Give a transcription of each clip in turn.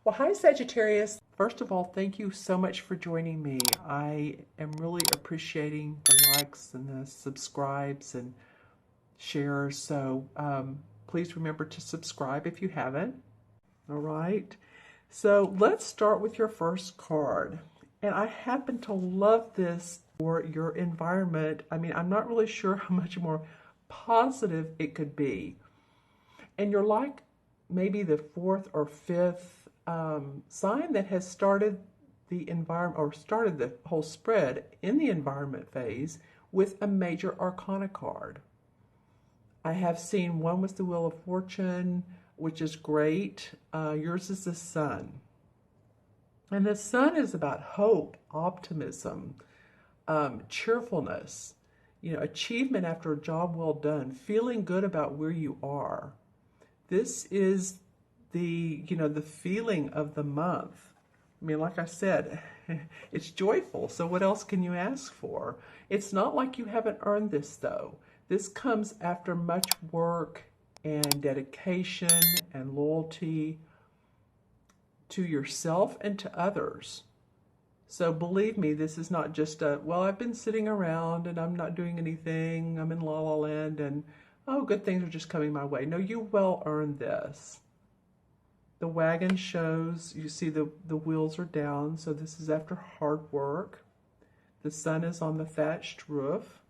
Well, hi Sagittarius. First of all, thank you so much for joining me. I am really appreciating the likes and the subscribes and shares. So please remember to subscribe if you haven't. All right. So let's start with your first card. And I happen to love this for your environment. I mean, I'm not really sure how much more positive it could be. And you're like maybe the fourth or fifth sign that has started the environment or started the whole spread in the environment phase with a major arcana card. I have seen one was the Wheel of Fortune, which is great. Yours is the Sun. And the Sun is about hope, optimism, cheerfulness, achievement after a job well done, feeling good about where you are. This is the feeling of the month. I mean, like I said, it's joyful. So what else can you ask for? It's not like you haven't earned this though. This comes after much work and dedication and loyalty to yourself and to others. So believe me, this is not just well, I've been sitting around and I'm not doing anything. I'm in la la land and oh, good things are just coming my way. No, you well earned this. The wagon shows, you see the wheels are down, so this is after hard work. The sun is on the thatched roof,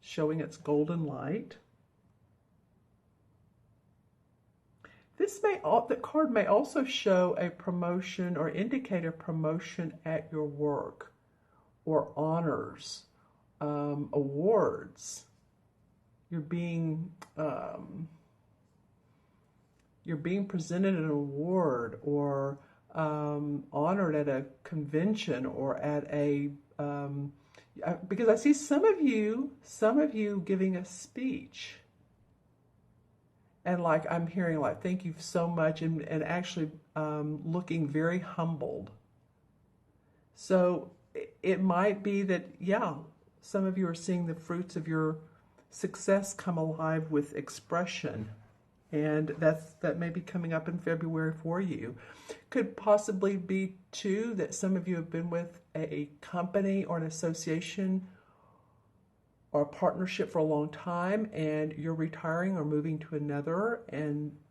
showing its golden light. The card may also show a promotion or indicate a promotion at your work, or honors, awards. You're being presented an award or honored at a convention or at a because I see some of you giving a speech, and like I'm hearing like thank you so much, and actually looking very humbled. So it might be that, yeah, some of you are seeing the fruits of your success come alive with expression. And that may be coming up in February for you. Could possibly be, too, that some of you have been with a company or an association or a partnership for a long time, and you're retiring or moving to another,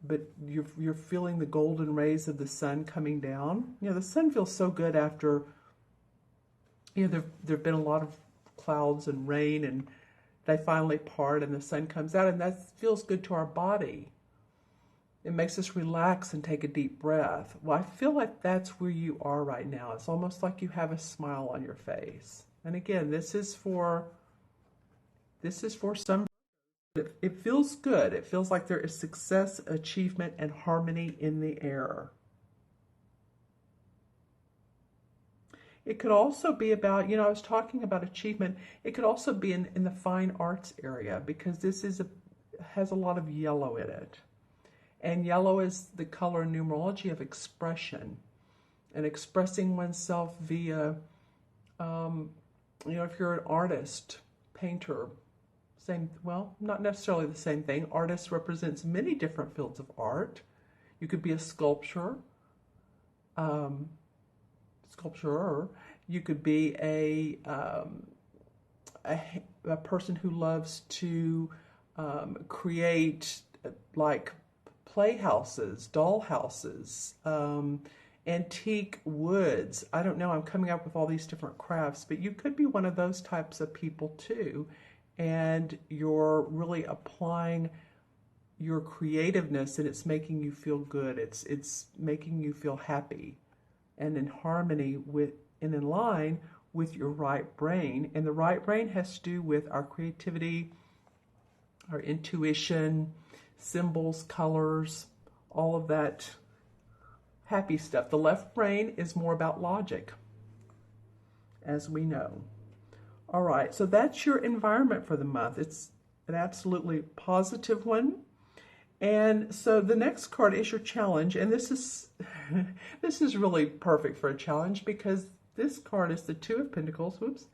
but you're feeling the golden rays of the sun coming down. The sun feels so good after, there've been a lot of clouds and rain, and they finally part and the sun comes out, and that feels good to our body. It makes us relax and take a deep breath. Well, I feel like that's where you are right now. It's almost like you have a smile on your face. And again, this is for some. It feels good. It feels like there is success, achievement, and harmony in the air. It could also be about, I was talking about achievement. It could also be in the fine arts area, because this has a lot of yellow in it. And yellow is the color in numerology of expression and expressing oneself via, if you're an artist, painter, not necessarily the same thing. Artist represents many different fields of art. You could be a sculpturer. You could be a person who loves to create like playhouses, doll houses, antique woods. I don't know, I'm coming up with all these different crafts, but you could be one of those types of people too, and you're really applying your creativeness, and it's making you feel good. It's making you feel happy and in harmony with and in line with your right brain. And the right brain has to do with our creativity, our intuition, symbols, colors, all of that happy stuff. The left brain is more about logic, as we know. All right, so that's your environment for the month. It's an absolutely positive one. And so the next card is your challenge, and this is really perfect for a challenge, because this card is the Two of Pentacles,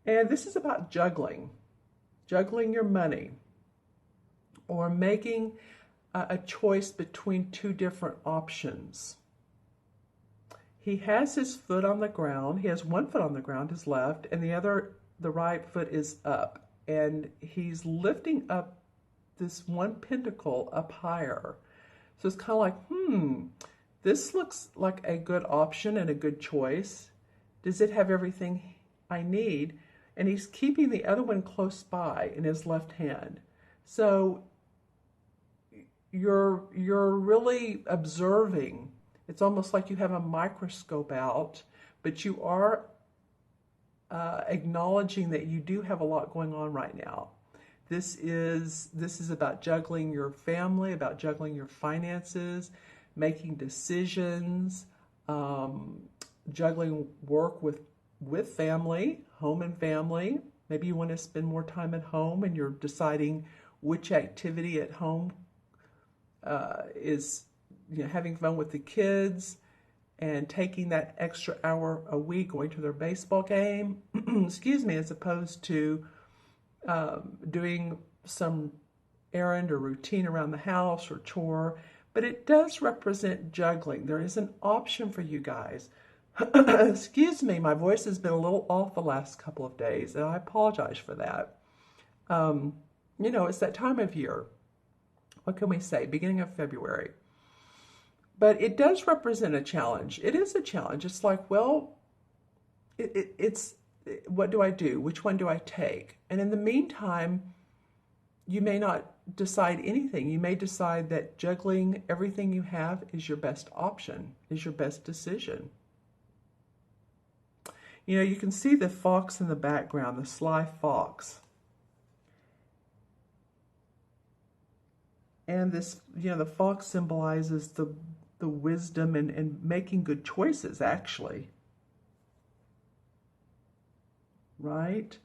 and this is about juggling your money, or making a choice between two different options. He has his foot on the ground. He has one foot on the ground, his left, and the right foot is up. And he's lifting up this one pentacle up higher. So it's kind of like, this looks like a good option and a good choice. Does it have everything I need? And he's keeping the other one close by in his left hand. So you're really observing. It's almost like you have a microscope out, but you are acknowledging that you do have a lot going on right now. This is about juggling your family, about juggling your finances, making decisions, juggling work with family, home and family. Maybe you want to spend more time at home and you're deciding which activity at home is, having fun with the kids and taking that extra hour a week going to their baseball game, excuse me, as opposed to doing some errand or routine around the house or chore. But it does represent juggling. There is an option for you guys. Excuse me, my voice has been a little off the last couple of days, and I apologize for that. It's that time of year. What can we say? Beginning of February. But it does represent a challenge. It is a challenge. It's like, well, it's what do I do? Which one do I take? And in the meantime, you may not decide anything. You may decide that juggling everything you have is your best option, is your best decision. You can see the fox in the background, the sly fox. And this, the fox symbolizes the wisdom and making good choices, actually. Right?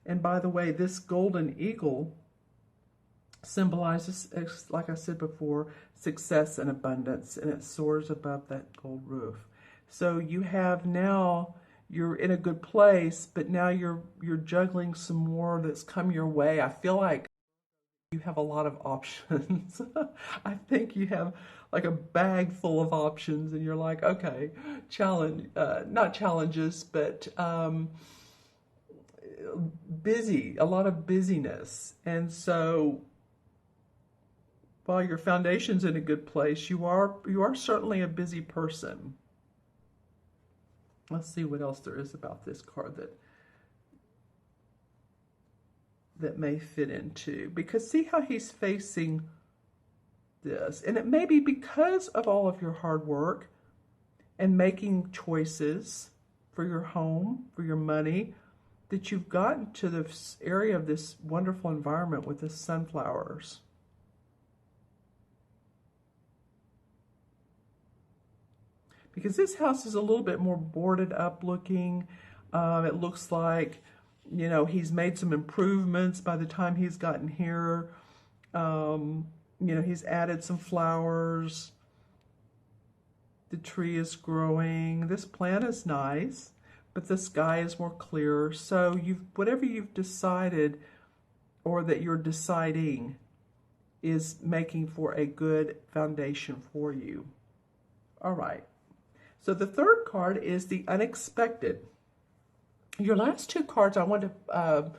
And by the way, this golden eagle symbolizes, like I said before, success and abundance, and it soars above that gold roof. So you have now, you're in a good place, but now you're juggling some more that's come your way. I feel like you have a lot of options. I think you have like a bag full of options, and you're like, okay, not challenges, but busy, a lot of busyness. And so while your foundation's in a good place, you are certainly a busy person. Let's see what else there is about this card that may fit into, because see how he's facing this, and it may be because of all of your hard work and making choices for your home, for your money, that you've gotten to this area of this wonderful environment with the sunflowers. Because this house is a little bit more boarded up looking. It looks like, he's made some improvements by the time he's gotten here. He's added some flowers. The tree is growing. This plant is nice, but the sky is more clear. So whatever you've decided or that you're deciding is making for a good foundation for you. All right. So the third card is the unexpected. Your last two cards I want to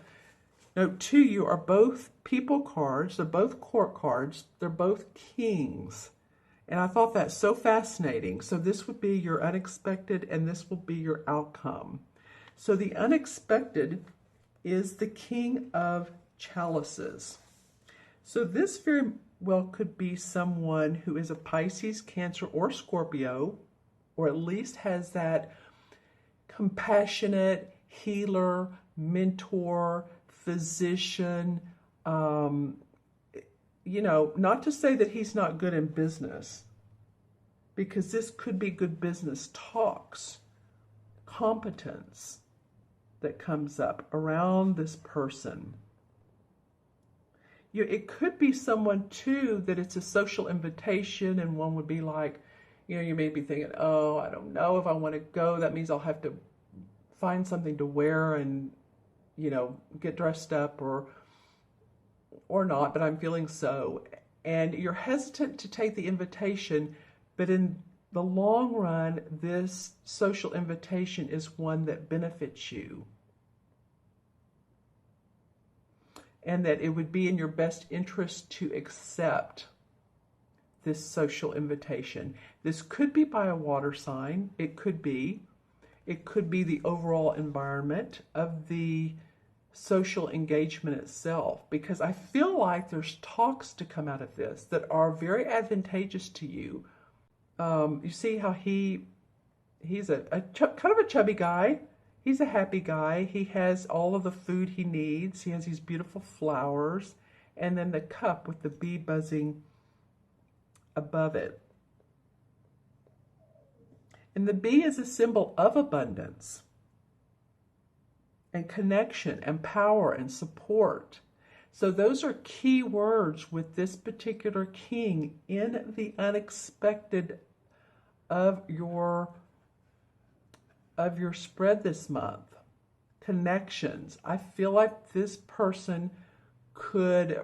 note to you are both people cards. They're both court cards. They're both kings. And I thought that so fascinating. So this would be your unexpected and this will be your outcome. So the unexpected is the King of Chalices. So this very well could be someone who is a Pisces, Cancer, or Scorpio, or at least has that compassionate healer, mentor, physician, not to say that he's not good in business, because this could be good business talks, competence that comes up around this person. It could be someone too that it's a social invitation, and one would be like, you may be thinking, oh, I don't know if I want to go. That means I'll have to find something to wear and, get dressed up or not, but I'm feeling so. and you're hesitant to take the invitation, but in the long run, this social invitation is one that benefits you, and that it would be in your best interest to accept this social invitation. This could be by a water sign. It could be the overall environment of the social engagement itself, because I feel like there's talks to come out of this that are very advantageous to you. You see how he's kind of a chubby guy. He's a happy guy. He has all of the food he needs. He has these beautiful flowers, and then the cup with the bee buzzing above it. And the bee is a symbol of abundance and connection and power and support. So those are key words with this particular king in the unexpected of your spread this month. Connections. I feel like this person could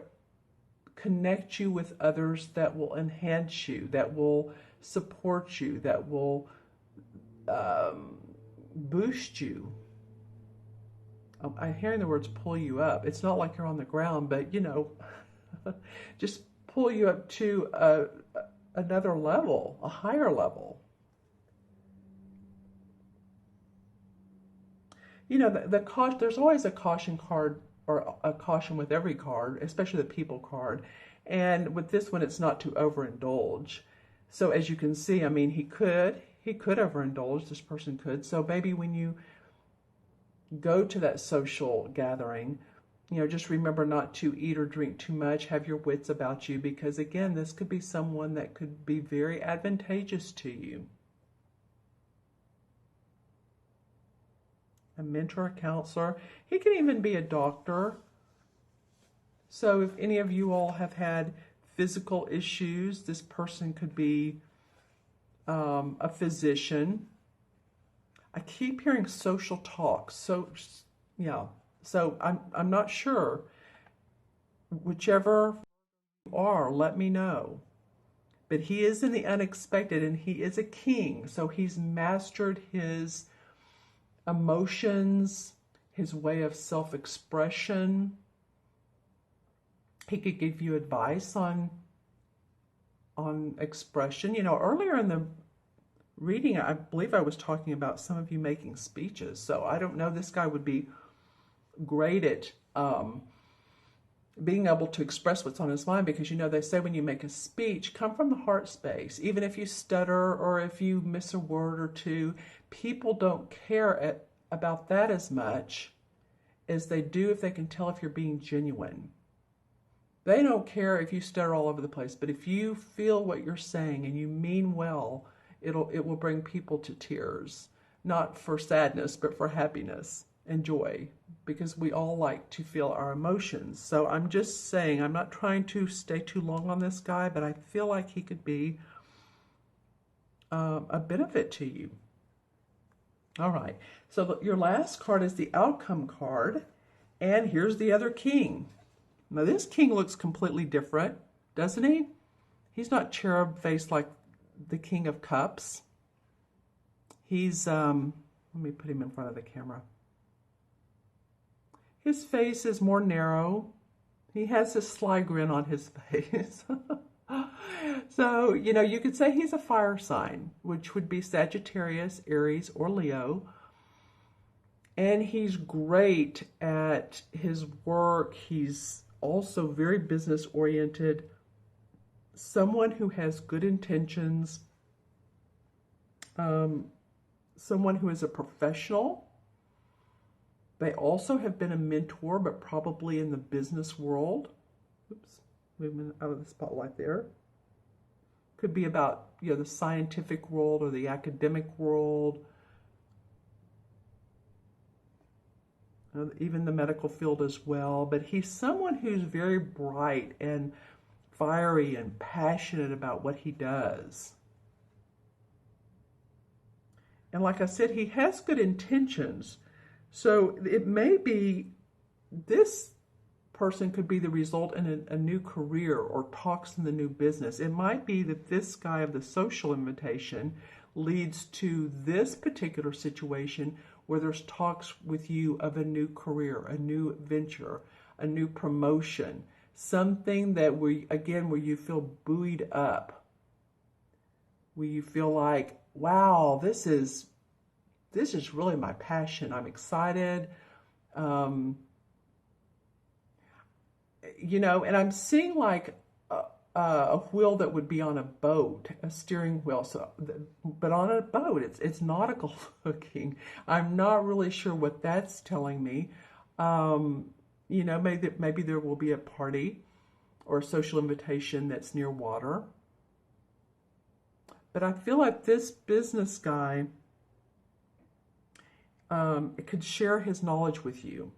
connect you with others that will enhance you, that will support you, that will boost you. I'm hearing the words pull you up. It's not like you're on the ground, but you know, just pull you up to another level, a higher level. You know, there's always a caution card, or a caution with every card, especially the people card. And with this one, it's not to overindulge. So as you can see, I mean, he could overindulge, this person could. So maybe when you go to that social gathering, you know, just remember not to eat or drink too much, have your wits about you, because again, this could be someone that could be very advantageous to you. A mentor, a counselor. He can even be a doctor. So if any of you all have had physical issues, this person could be a physician. I keep hearing social talk. So yeah. So I'm not sure. Whichever you are, let me know. But he is in the unexpected, and he is a king. So he's mastered his emotions, his way of self-expression. He could give you advice on expression. You know, earlier in the reading, I believe I was talking about some of you making speeches. So I don't know, this guy would be great at being able to express what's on his mind, because, you know, they say when you make a speech, come from the heart space. Even if you stutter or if you miss a word or two, people don't care about that as much as they do if they can tell if you're being genuine. They don't care if you stutter all over the place, but if you feel what you're saying and you mean well, it will bring people to tears, not for sadness, but for happiness and joy, because we all like to feel our emotions. So I'm just saying, I'm not trying to stay too long on this guy, but I feel like he could be a benefit to you. All right, so your last card is the outcome card, and here's the other king. Now this king looks completely different, doesn't he? He's not cherub-faced like the King of Cups. He's, let me put him in front of the camera. His face is more narrow. He has this sly grin on his face. So, you know, you could say he's a fire sign, which would be Sagittarius, Aries, or Leo. And he's great at his work. He's also very business-oriented. Someone who has good intentions. Someone who is a professional. They also have been a mentor, but probably in the business world. Oops, movement out of the spotlight there. Could be about, you know, the scientific world or the academic world. Even the medical field as well. But he's someone who's very bright and fiery and passionate about what he does. And like I said, he has good intentions. So it may be this person could be the result in a new career or talks in the new business. It might be that this guy of the social invitation leads to this particular situation where there's talks with you of a new career, a new venture, a new promotion, something that where you feel buoyed up, where you feel like, wow, this is really my passion. I'm excited. You know, and I'm seeing like a wheel that would be on a boat, a steering wheel. So, but on a boat, it's nautical looking. I'm not really sure what that's telling me. You know, maybe there will be a party or a social invitation that's near water. But I feel like this business guy could share his knowledge with you.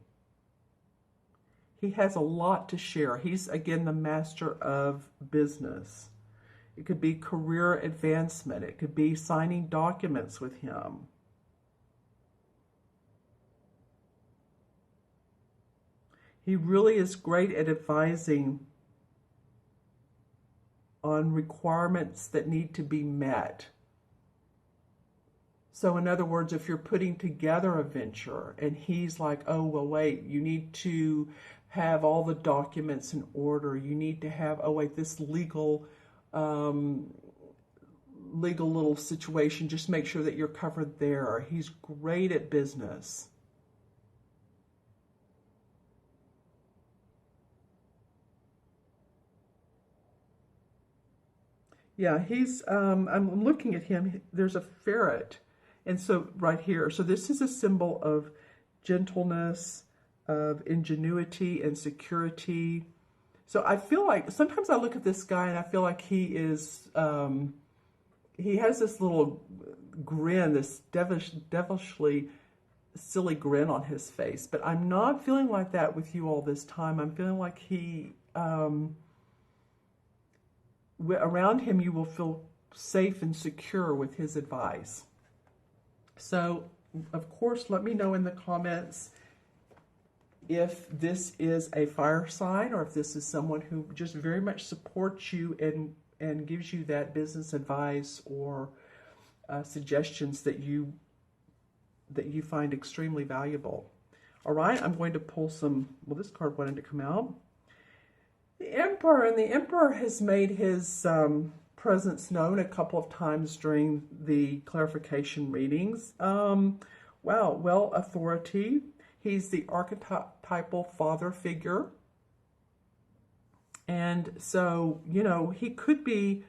He has a lot to share. He's, again, the master of business. It could be career advancement. It could be signing documents with him. He really is great at advising on requirements that need to be met. So in other words, if you're putting together a venture and he's like, oh, well, wait, you need to have all the documents in order. You need to have, oh, wait, this legal little situation, just make sure that you're covered there. He's great at business. Yeah, he's, I'm looking at him, there's a ferret. And so right here, so this is a symbol of gentleness, of ingenuity and security. So I feel like, sometimes I look at this guy and I feel like he is, he has this little grin, this devilishly silly grin on his face. But I'm not feeling like that with you all this time. I'm feeling like he, around him you will feel safe and secure with his advice. So, of course, let me know in the comments if this is a fire sign or if this is someone who just very much supports you and gives you that business advice or suggestions that you find extremely valuable. All right, I'm going to pull some, well, this card wanted to come out. The Emperor, and the Emperor has made his presence known a couple of times during the clarification readings. Wow, well, authority. He's the archetypal father figure. And so, you know, he could be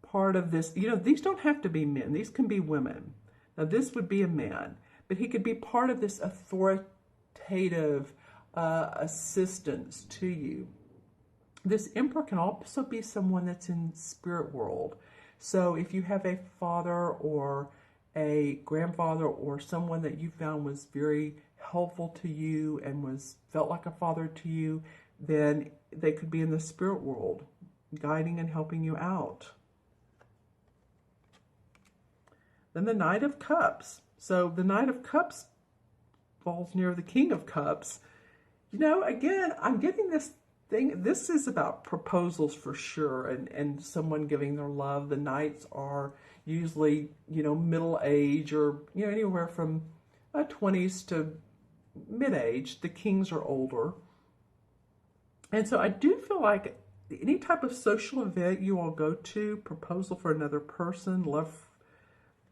part of this. You know, these don't have to be men. These can be women. Now, this would be a man. But he could be part of this authoritative assistance to you. This Emperor can also be someone that's in spirit world. So if you have a father or a grandfather or someone that you found was very helpful to you and felt like a father to you, then they could be in the spirit world, guiding and helping you out. Then the Knight of Cups. So the Knight of Cups falls near the King of Cups. You know, again, I'm getting this thing. This is about proposals for sure, and someone giving their love. The Knights are usually, you know, middle age or, you know, anywhere from 20s to mid-age. The Kings are older. And so I do feel like any type of social event you all go to, proposal for another person, love,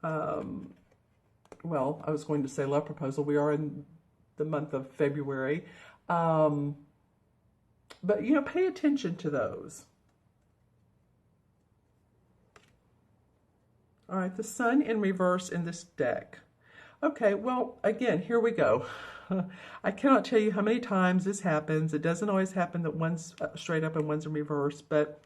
well, I was going to say love proposal. We are in the month of February. But, you know, pay attention to those. All right, the Sun in reverse in this deck. Okay, well, again, here we go. I cannot tell you how many times this happens. It doesn't always happen that one's straight up and one's in reverse, but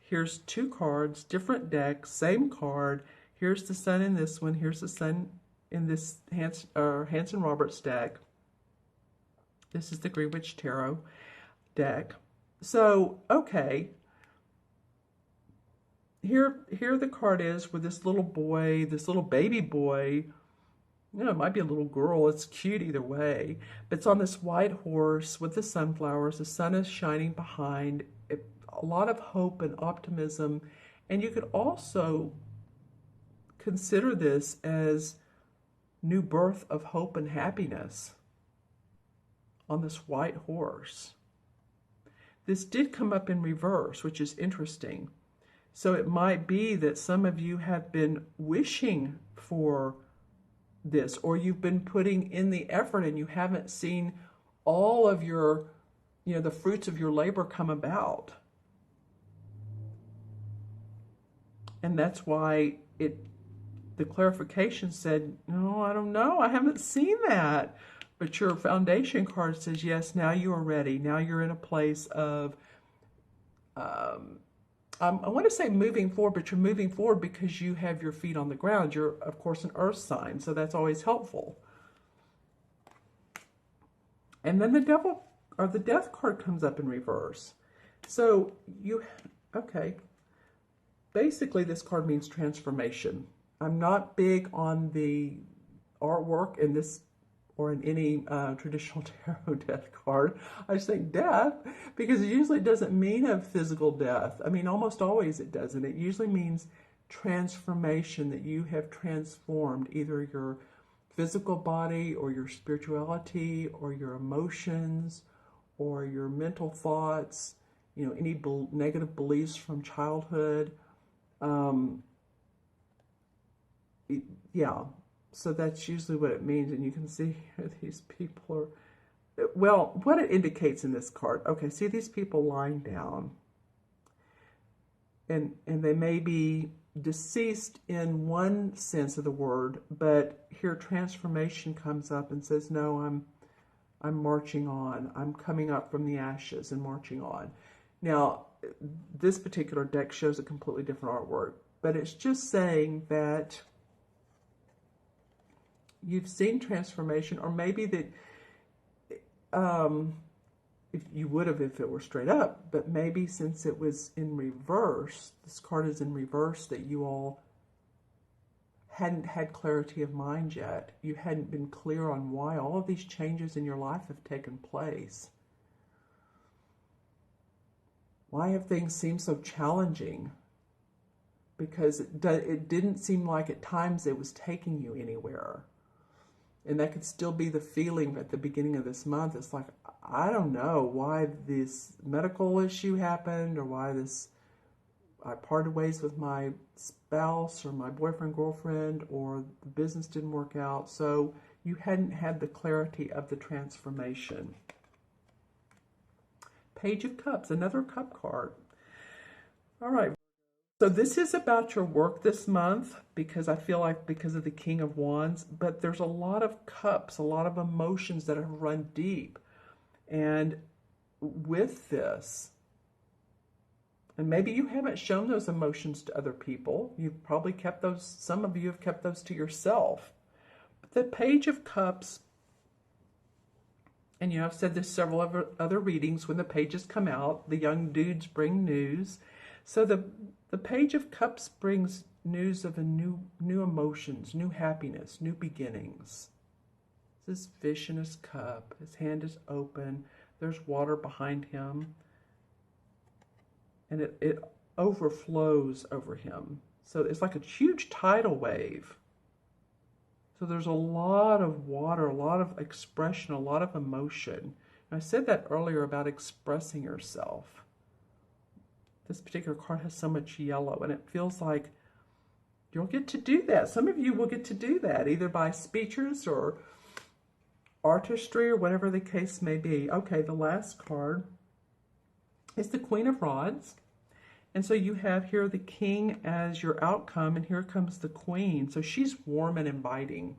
here's two cards, different decks, same card. Here's the Sun in this one. Here's the Sun in this Hanson Roberts deck. This is the Greenwich Tarot deck. So, okay. Here the card is with this little boy, this little baby boy, You know, it might be a little girl. It's cute either way. But it's on this white horse with the sunflowers. The sun is shining behind. A lot of hope and optimism. And you could also consider this as new birth of hope and happiness on this white horse. This did come up in reverse, which is interesting. So it might be that some of you have been wishing for this, or you've been putting in the effort and you haven't seen all of your, the fruits of your labor come about. And that's why the clarification said, no, I don't know, I haven't seen that. But your foundation card says, yes, now you are ready. Now you're in a place of, I want to say moving forward, but you're moving forward because you have your feet on the ground. You're, of course, an earth sign, so that's always helpful. And then the devil, or the death card comes up in reverse. So okay. Basically, this card means transformation. I'm not big on the artwork in this or in any traditional tarot death card. I just think death, because it usually doesn't mean a physical death. I mean, almost always it doesn't. It usually means transformation, that you have transformed either your physical body or your spirituality or your emotions or your mental thoughts, any negative beliefs from childhood. Yeah. So that's usually what it means. And you can see here these people are, well, what it indicates in this card. Okay, see these people lying down. And they may be deceased in one sense of the word, but here transformation comes up and says, no, I'm marching on. I'm coming up from the ashes and marching on. Now, this particular deck shows a completely different artwork, but it's just saying that you've seen transformation, or maybe that if you would have if it were straight up, but maybe since it was in reverse, this card is in reverse, that you all hadn't had clarity of mind yet. You hadn't been clear on why all of these changes in your life have taken place. Why have things seemed so challenging? Because it didn't seem like at times it was taking you anywhere. And that could still be the feeling at the beginning of this month. It's like, I don't know why this medical issue happened, or why I parted ways with my spouse or my boyfriend, girlfriend, or the business didn't work out. So you hadn't had the clarity of the transformation. Page of Cups, another cup card. All right. So this is about your work this month, because I feel like because of the King of Wands, but there's a lot of cups, a lot of emotions that have run deep. And with this, and maybe you haven't shown those emotions to other people. You've probably kept those, some of you have kept those to yourself. But the Page of Cups, and I've said this several other readings, when the pages come out, the young dudes bring news. So the Page of Cups brings news of new emotions, new happiness, new beginnings. This is fish in his cup. His hand is open. There's water behind him. And it overflows over him. So it's like a huge tidal wave. So there's a lot of water, a lot of expression, a lot of emotion. And I said that earlier about expressing yourself. This particular card has so much yellow, and it feels like you'll get to do that. Some of you will get to do that, either by speeches or artistry or whatever the case may be. Okay, the last card is the Queen of Rods. And so you have here the King as your outcome, and here comes the Queen. So she's warm and inviting.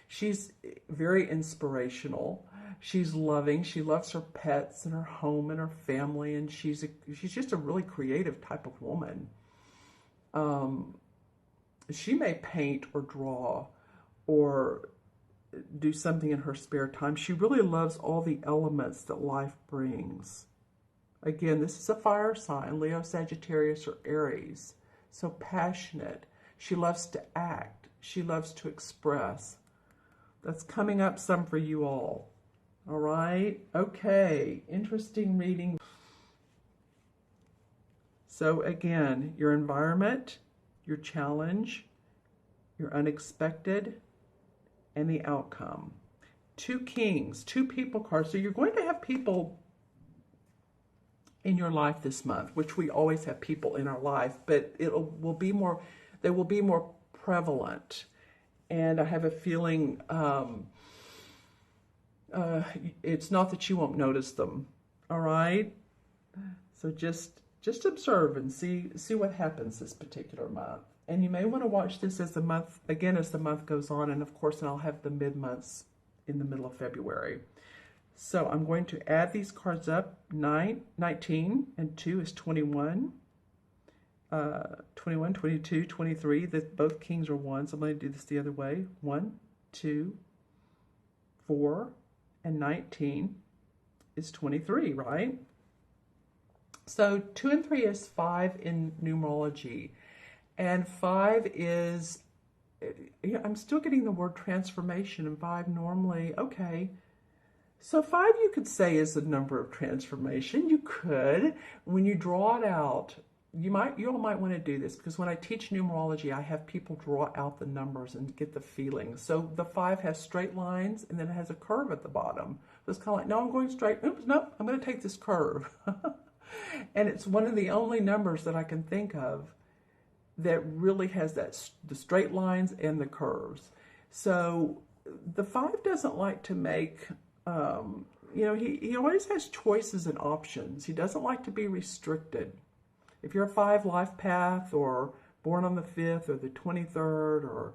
She's very inspirational. She's loving. She loves her pets and her home and her family, and she's just a really creative type of woman. She may paint or draw or do something in her spare time. She really loves all the elements that life brings. Again, this is a fire sign, Leo, Sagittarius, or Aries. So passionate. She loves to act. She loves to express. That's coming up some for you all. All right. Okay. Interesting reading. So again, your environment, your challenge, your unexpected, and the outcome. Two kings, two people cards. So you're going to have people in your life this month, which we always have people in our life, but they will be more prevalent. And I have a feeling it's not that you won't notice them. All right. So just observe and see what happens this particular month. And you may want to watch this as the month goes on. And of course, I'll have the mid-months in the middle of February. So I'm going to add these cards up. 19 and 2 is 21. 21, 22, 23. Both kings are 1. So I'm going to do this the other way. 1, 2, 4, and 19 is 23, right? So 2 and 3 is 5 in numerology. And 5 is, I'm still getting the word transformation, and 5 normally, okay. So 5 you could say is the number of transformation. You could, when you draw it out, you all might want to do this, because when I teach numerology, I have people draw out the numbers and get the feeling. So the 5 has straight lines, and then it has a curve at the bottom. So it's kind of like, no, I'm going straight. Oops, no, I'm going to take this curve. And it's one of the only numbers that I can think of that really has the straight lines and the curves. So the 5 doesn't like to make, he always has choices and options. He doesn't like to be restricted. If you're a 5 life path, or born on the 5th or the 23rd, or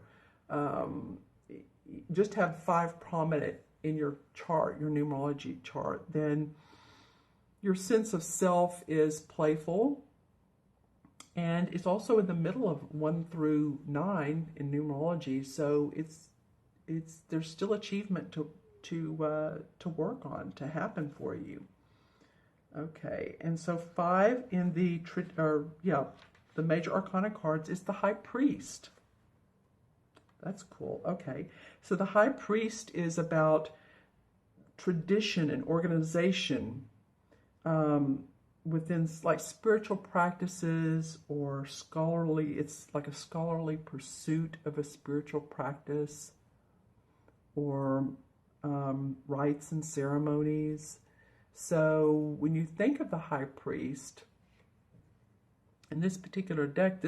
just have 5 prominent in your chart, your numerology chart, then your sense of self is playful. And it's also in the middle of 1 through 9 in numerology, so there's still achievement to work on, to happen for you. Okay, and so 5 in the major arcana cards is the High Priest. That's cool. Okay, so the High Priest is about tradition and organization within like spiritual practices or scholarly. It's like a scholarly pursuit of a spiritual practice, or rites and ceremonies. So when you think of the High Priest in this particular deck,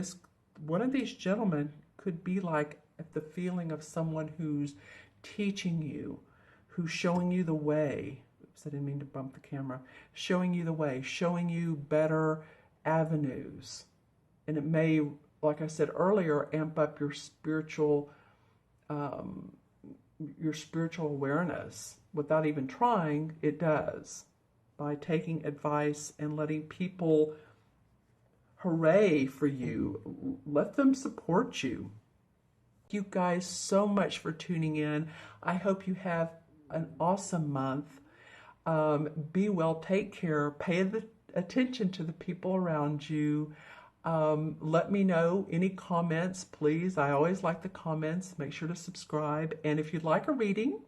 one of these gentlemen could be like the feeling of someone who's teaching you, who's showing you the way. Oops, I didn't mean to bump the camera. Showing you the way, showing you better avenues. And it may, like I said earlier, amp up your spiritual awareness. Without even trying, it does. By taking advice and letting people hooray for you. Let them support you. Thank you guys so much for tuning in. I hope you have an awesome month. Be well, take care, pay attention to the people around you. Let me know any comments, please. I always like the comments. Make sure to subscribe. And if you'd like a reading,